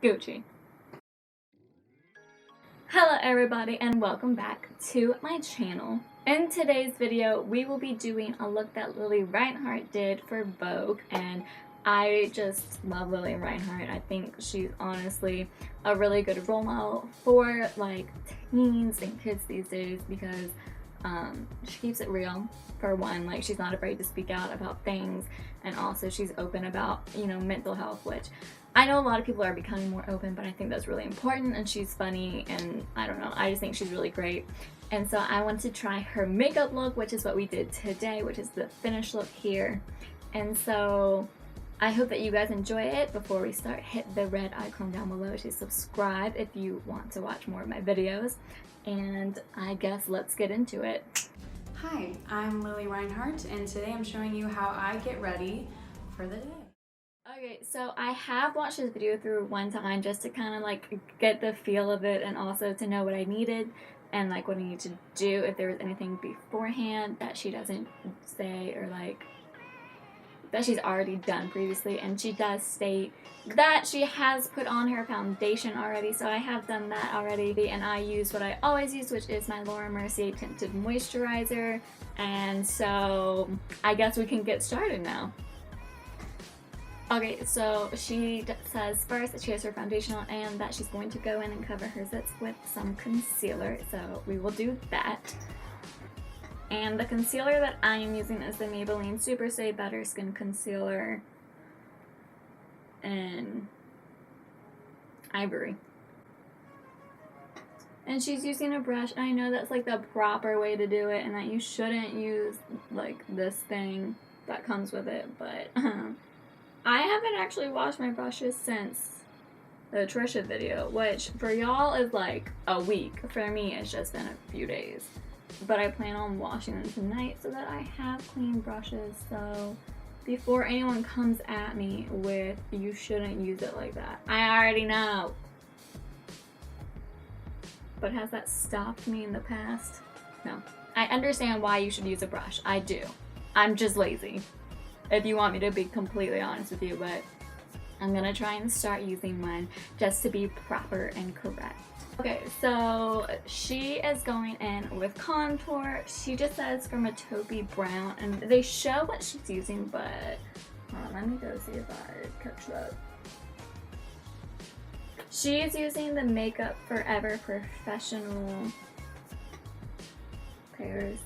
Gucci. Hello everybody and welcome back to my channel. In today's video, we will be doing a look that Lili Reinhardt did for Vogue, and I just love Lili Reinhardt. I think she's honestly a really good role model for like teens and kids these days because she keeps it real. For one, like she's not afraid to speak out about things, and also she's open about, mental health, which I know a lot of people are becoming more open, but I think that's really important, and she's funny, and I don't know, I just think she's really great. And so I want to try her makeup look, which is what we did today, which is the finished look here. And so I hope that you guys enjoy it. Before we start, hit the red icon down below to subscribe if you want to watch more of my videos. And I guess let's get into it. Hi, I'm Lili Reinhardt, and today I'm showing you how I get ready for the day. Okay, so I have watched this video through one time just to kind of like get the feel of it, and also to know what I needed and like what I need to do if there was anything beforehand that she doesn't say, or like that she's already done previously. And she does state that she has put on her foundation already, so I have done that already, and I use what I always use, which is my Laura Mercier tinted moisturizer. And so I guess we can get started now. Okay, so she says first that she has her foundation on and that she's going to go in and cover her zits with some concealer, so we will do that. And the concealer that I am using is the Maybelline Super Stay Better Skin Concealer in Ivory. And she's using a brush, and I know that's like the proper way to do it and that you shouldn't use like this thing that comes with it, but I haven't actually washed my brushes since the Trisha video, which for y'all is like a week. For me, it's just been a few days. But I plan on washing them tonight so that I have clean brushes. So before anyone comes at me with, you shouldn't use it like that, I already know. But has that stopped me in the past? No. I understand why you should use a brush. I do. I'm just lazy, if you want me to be completely honest with you, but I'm gonna try and start using mine just to be proper and correct. Okay, so she is going in with contour. She just says from a taupey brown, and they show what she's using, but hold on, let me go see if I catch that. She is using the Makeup Forever Professional Pairs.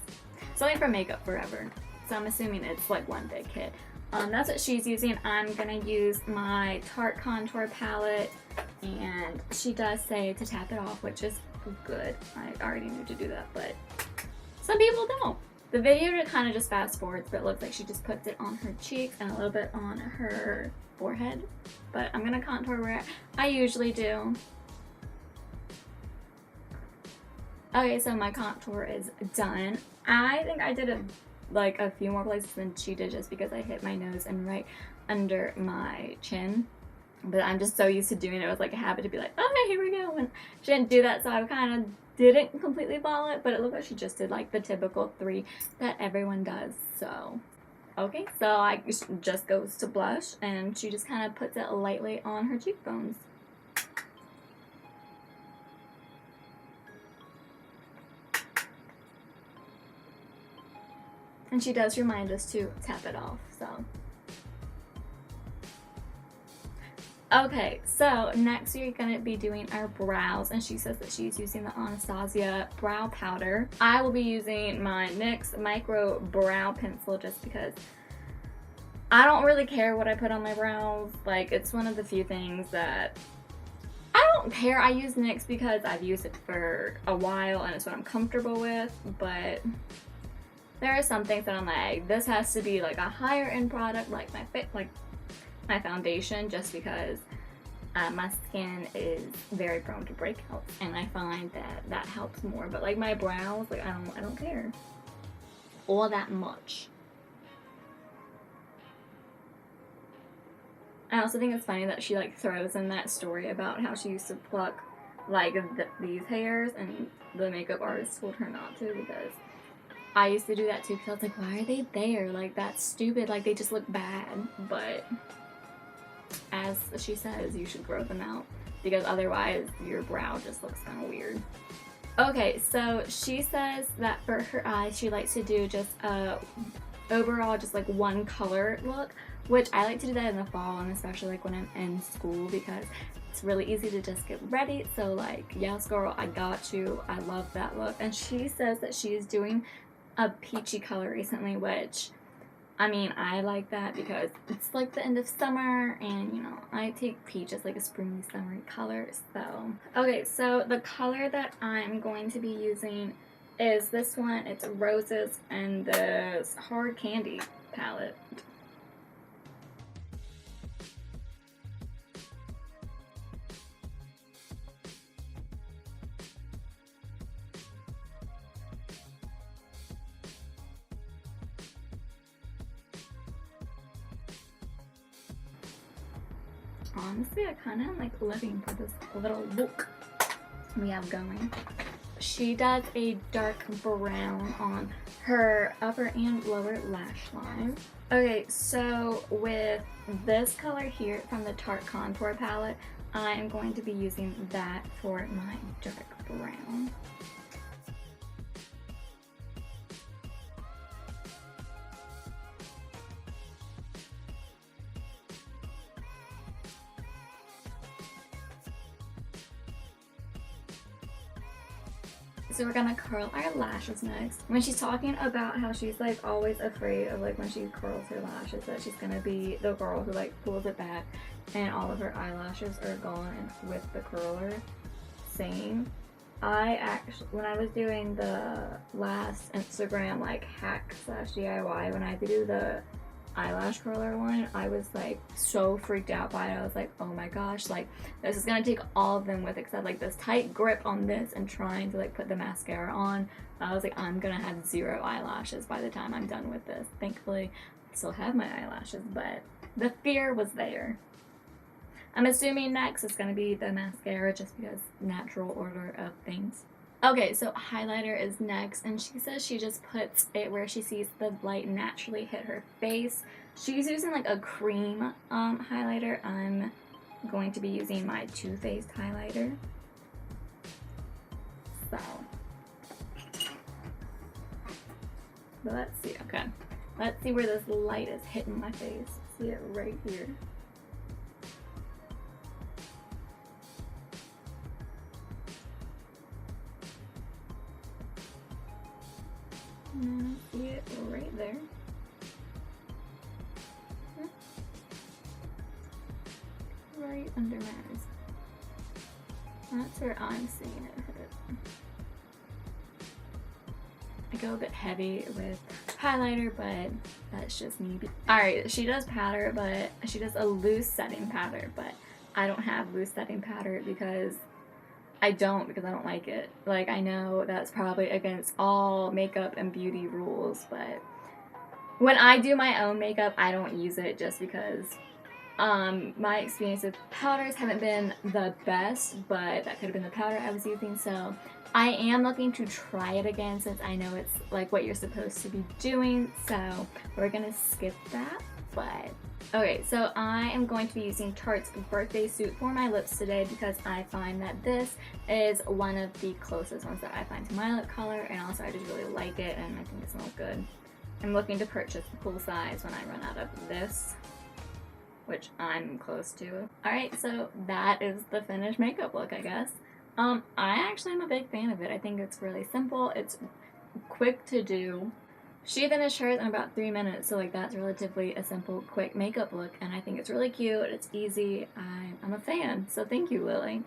Something from Makeup Forever. So I'm assuming it's like one big kit. That's what she's using. I'm gonna use my Tarte contour palette, and she does say to tap it off, which is good. I already knew to do that, but some people don't. The video kind of just fast forwards, but it looks like she just puts it on her cheeks and a little bit on her forehead. But I'm gonna contour where I usually do. Okay, so my contour is done. I think I did a few more places than she did, just because I hit my nose and right under my chin. But I'm just so used to doing it. It was like a habit to be like, okay, here we go. And she didn't do that, so I kind of didn't completely follow it, but it looked like she just did like the typical 3 that everyone does. So okay, so I just goes to blush, and she just kind of puts it lightly on her cheekbones. And she does remind us to tap it off, so. Okay, so next we're gonna be doing our brows, and she says that she's using the Anastasia brow powder. I will be using my NYX micro brow pencil just because I don't really care what I put on my brows. Like, it's one of the few things that I don't care. I use NYX because I've used it for a while and it's what I'm comfortable with, but there are some things that I'm like, this has to be like a higher end product, like my foundation, just because my skin is very prone to breakouts, and I find that helps more. But like my brows, like I don't care all that much. I also think it's funny that she like throws in that story about how she used to pluck like these hairs, and the makeup artist told her not to, because I used to do that too, because I was like, why are they there? Like, that's stupid. Like, they just look bad. But as she says, you should grow them out because otherwise your brow just looks kind of weird. Okay, so she says that for her eyes, she likes to do just overall just like one color look, which I like to do that in the fall, and especially like when I'm in school because it's really easy to just get ready. So like, yes girl, I got you. I love that look. And she says that she is doing a peachy color recently, which I mean, I like that because it's like the end of summer and, you know, I take peach as like a springy, summery color. So, okay, so the color that I'm going to be using is this one. It's Roses and this Hard Candy palette. Honestly, I kind of am like living for this little look we have going. She does a dark brown on her upper and lower lash line. Okay, so with this color here from the Tarte Contour palette, I am going to be using that for my dark brown. So we're gonna curl our lashes next. When she's talking about how she's like always afraid of like when she curls her lashes that she's gonna be the girl who like pulls it back and all of her eyelashes are gone with the curler, same. I actually, when I was doing the last Instagram like hack slash DIY, when I had to do the eyelash curler one, I was like so freaked out by it. I was like, oh my gosh, like this is gonna take all of them with it because I had like this tight grip on this and trying to like put the mascara on. I was like, I'm gonna have 0 eyelashes by the time I'm done with this. Thankfully I still have my eyelashes, but the fear was there. I'm assuming next is gonna be the mascara just because natural order of things. Okay, so highlighter is next, and she says she just puts it where she sees the light naturally hit her face. She's using like a cream highlighter. I'm going to be using my Too Faced highlighter. So, but let's see, okay. Let's see where this light is hitting my face. See it right here. See it right there. Right under my eyes. That's where I'm seeing it hit. I go a bit heavy with highlighter, but that's just me. Alright, she does powder, but she does a loose setting powder, but I don't have loose setting powder because I don't like it. Like, I know that's probably against all makeup and beauty rules, but when I do my own makeup, I don't use it just because my experience with powders haven't been the best, but that could have been the powder I was using, so I am looking to try it again since I know it's like what you're supposed to be doing, so we're gonna skip that, but okay, so I am going to be using Tarte's Birthday Suit for my lips today because I find that this is one of the closest ones that I find to my lip color, and also I just really like it and I think it smells good. I'm looking to purchase the full size when I run out of this, which I'm close to. Alright, so that is the finished makeup look, I guess. I actually am a big fan of it. I think it's really simple, it's quick to do. She finished hers in about 3 minutes, so like that's relatively a simple, quick makeup look, and I think it's really cute, it's easy, I'm a fan, so thank you, Lily.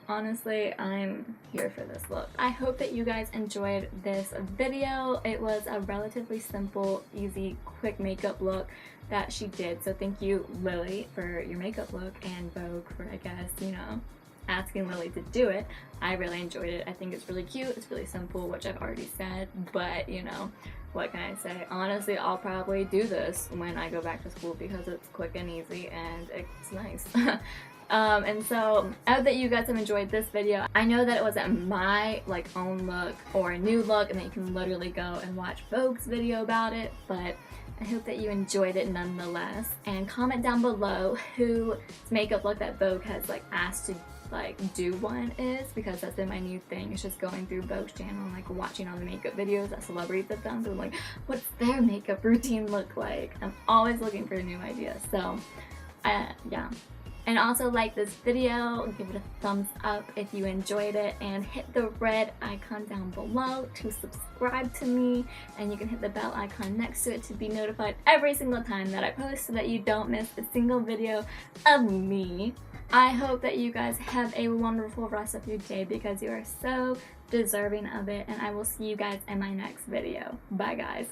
Honestly, I'm here for this look. I hope that you guys enjoyed this video. It was a relatively simple, easy, quick makeup look that she did, so thank you, Lily, for your makeup look, and Vogue for, I guess, you know, asking Lily to do it. I really enjoyed it. I think it's really cute, it's really simple, which I've already said, but, you know, what can I say? Honestly, I'll probably do this when I go back to school because it's quick and easy and it's nice. And so I hope that you guys have enjoyed this video. I know that it wasn't my like own look or a new look and that you can literally go and watch Vogue's video about it, but I hope that you enjoyed it nonetheless. And comment down below whose makeup look that Vogue has like asked to like do one is, because that's been my new thing. It's just going through Vogue's channel and like watching all the makeup videos that celebrities have done. So I'm like, what's their makeup routine look like? I'm always looking for new ideas. So yeah. And also like this video, give it a thumbs up if you enjoyed it, and hit the red icon down below to subscribe to me, and you can hit the bell icon next to it to be notified every single time that I post so that you don't miss a single video of me. I hope that you guys have a wonderful rest of your day because you are so deserving of it, and I will see you guys in my next video. Bye guys.